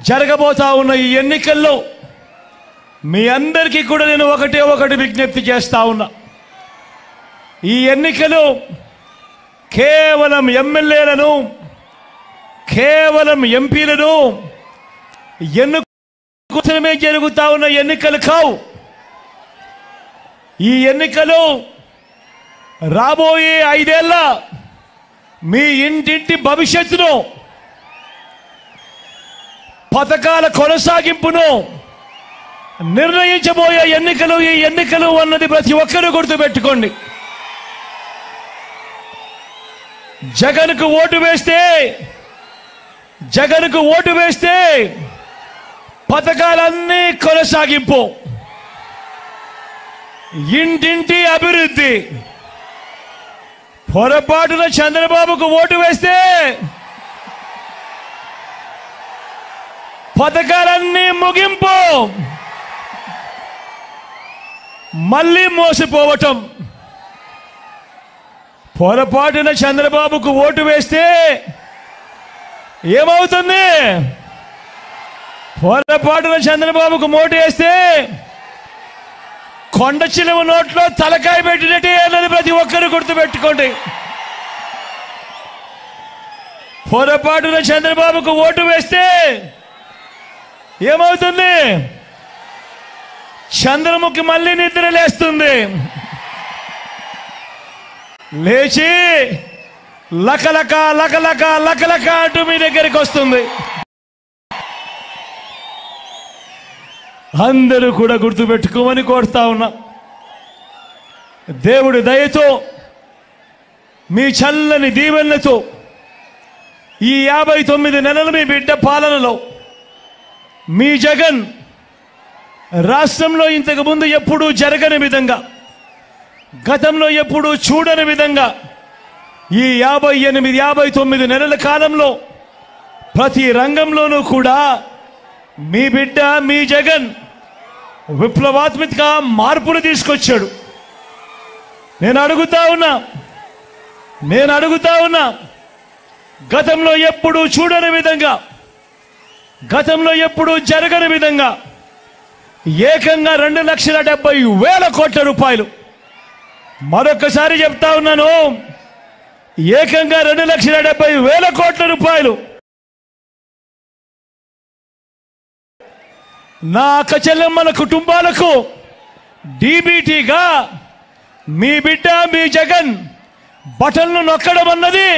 జరగబోతా ఉన్న ఈ ఎన్నికల్లో మీ అందరికీ కూడా నేను ఒకటి విజ్ఞప్తి చేస్తా ఉన్నా. ఈ ఎన్నికలు కేవలం ఎమ్మెల్యేలను, కేవలం ఎంపీలను ఎన్నుకోవడమే జరుగుతా ఉన్న ఎన్నికలు కావు. ఈ ఎన్నికలు రాబోయే 5 ఏళ్ల మీ ఇంటింటి భవిష్యత్తును, పథకాల కొనసాగింపును నిర్ణయించబోయే ఎన్నికలు. ఈ ఎన్నికలు అన్నది ప్రతి ఒక్కరూ గుర్తుపెట్టుకోండి. జగన్కు ఓటు వేస్తే పథకాలన్నీ కొనసాగింపు, ఇంటింటి అభివృద్ధి. పొరపాటున చంద్రబాబుకు ఓటు వేస్తే పథకాలన్నీ ముగింపు, మళ్ళీ మోసపోవటం. పొరపాటున చంద్రబాబుకు ఓటు వేస్తే ఏమవుతుంది? పొరపాటున చంద్రబాబుకు ఓటు వేస్తే కొండ చిలువ నోట్లో తలకాయ పెట్టినట్టే అన్నది ప్రతి ఒక్కరు గుర్తుపెట్టుకోండి. పొరపాటున చంద్రబాబుకు ఓటు వేస్తే ఏమవుతుంది? చంద్రముఖి మళ్ళీ నిద్ర లేస్తుంది. లేచి లకలక లకలక లకలక అంటూ మీ దగ్గరికి వస్తుంది. అందరూ కూడా గుర్తుపెట్టుకోమని కోరుతా ఉన్నా. దేవుడి దయతో, మీ చల్లని దీవెనలతో ఈ 59 నెలలు మీ బిడ్డ పాలనలో మీ జగన్ రాష్ట్రంలో ఇంతకు ముందు ఎప్పుడూ జరగని విధంగా, గతంలో ఎప్పుడూ చూడని విధంగా ఈ 59 నెలల కాలంలో ప్రతి రంగంలోనూ కూడా మీ బిడ్డ, మీ జగన్ విప్లవాత్మక మార్పులు తీసుకొచ్చాడు. నేను అడుగుతా ఉన్నా గతంలో ఎప్పుడూ చూడని విధంగా, గతంలో ఎప్పుడూ జరగని విధంగా ఏకంగా 2,70,000 కోట్ల రూపాయలు, మరొకసారి చెప్తా ఉన్నాను, ఏకంగా 2,70,000 కోట్ల రూపాయలు నా అక్క చెల్లెమ్మల కుటుంబాలకు డీబీటీగా మీ బిడ్డ, మీ జగన్ బటన్లు నొక్కడం అన్నది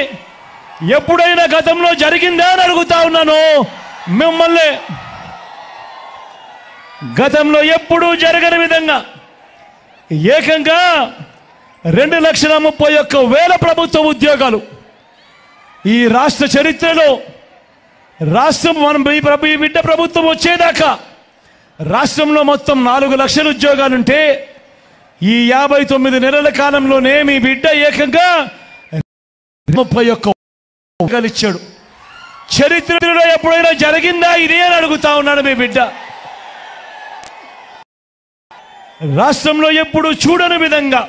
ఎప్పుడైనా గతంలో జరిగిందా అని అడుగుతా ఉన్నాను మిమ్మల్ని. గతంలో ఎప్పుడూ జరగని విధంగా ఏకంగా 2,31,000 ప్రభుత్వ ఉద్యోగాలు ఈ రాష్ట్ర చరిత్రలో, రాష్ట్రం ఈ బిడ్డ ప్రభుత్వం వచ్చేదాకా రాష్ట్రంలో మొత్తం 4 లక్షల ఉద్యోగాలుంటే ఈ 59 నెలల కాలంలోనే మీ బిడ్డ ఏకంగా 31 ఉద్యోగాలు ఇచ్చాడు. చరిత్రలో ఎప్పుడైనా జరిగిందా ఇది అని అడుగుతా ఉన్నాడు మీ బిడ్డ. రాష్ట్రంలో ఎప్పుడు చూడని విధంగా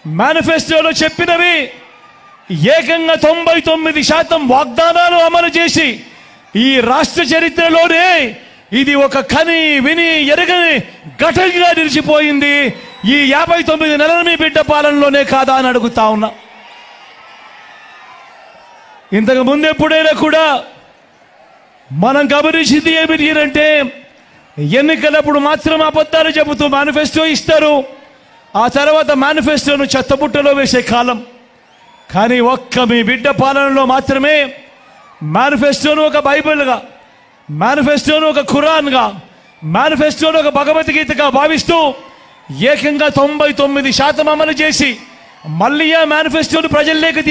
మేనిఫెస్టోలో చెప్పినవి ఏకంగా 99% వాగ్దానాలు అమలు చేసి ఈ రాష్ట్ర చరిత్రలోనే ఇది ఒక కని విని ఎరగని ఘటనగా నిలిచిపోయింది. ఈ 59 నెలల మీ బిడ్డ పాలనలోనే కాదా అని అడుగుతా ఉన్నా. ఇంతకు ముందు ఎప్పుడైనా కూడా మనం గమనించింది ఏమిటంటే, ఎన్నికలప్పుడు మాత్రం అబద్ధాలు చెబుతూ మేనిఫెస్టో ఇస్తారు, ఆ తర్వాత మేనిఫెస్టోను చెత్తబుట్టలో వేసే కాలం. కానీ ఒక్క మీ బిడ్డ పాలనలో మాత్రమే మేనిఫెస్టోను ఒక బైబిల్గా, మేనిఫెస్టోను ఒక ఖురాన్గా, మేనిఫెస్టోను ఒక భగవద్గీతగా భావిస్తూ ఏకంగా 99% అమలు చేసి మళ్ళీ ఆ మేనిఫెస్టోను ప్రజల్లోకి